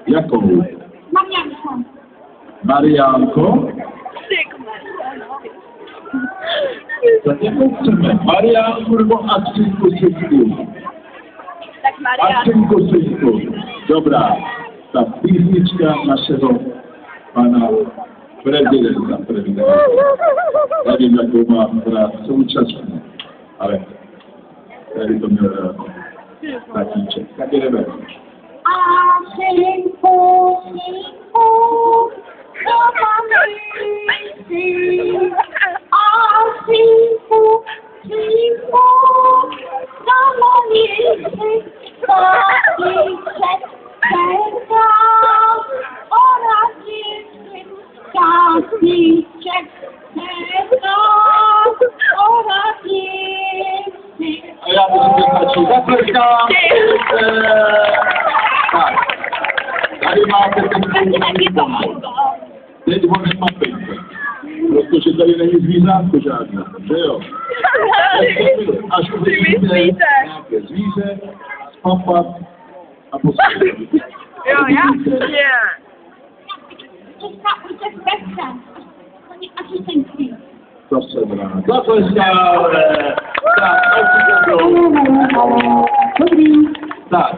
Jaką? Marianką. Marianką? Tak jaką chcemy? Marianku albo Aczynku synku? Tak, Marianka. Aczynku synku. Dobra. Ta piwniczka naszego pana prezydenta. Ja wiem jaką ma pracę uczestniczkę, ale wtedy to miał taki czek. Takie rebelki. Aczynku, synku, co mamy myśli? Aczynku, synku, co mamy myśli? Czeka oraz Kasniczek czeka oraz A ja muszę wyznać zapraszam. Tak. Tady máte ten teď ho nepapejte. Protože tady není zvířátko žádné, že jo? Až uvidíte nějaké zvíře, spapat a posledovat. Jo, jasně. To jsem rád. Zapraszam. Tak, Dobrý. tak.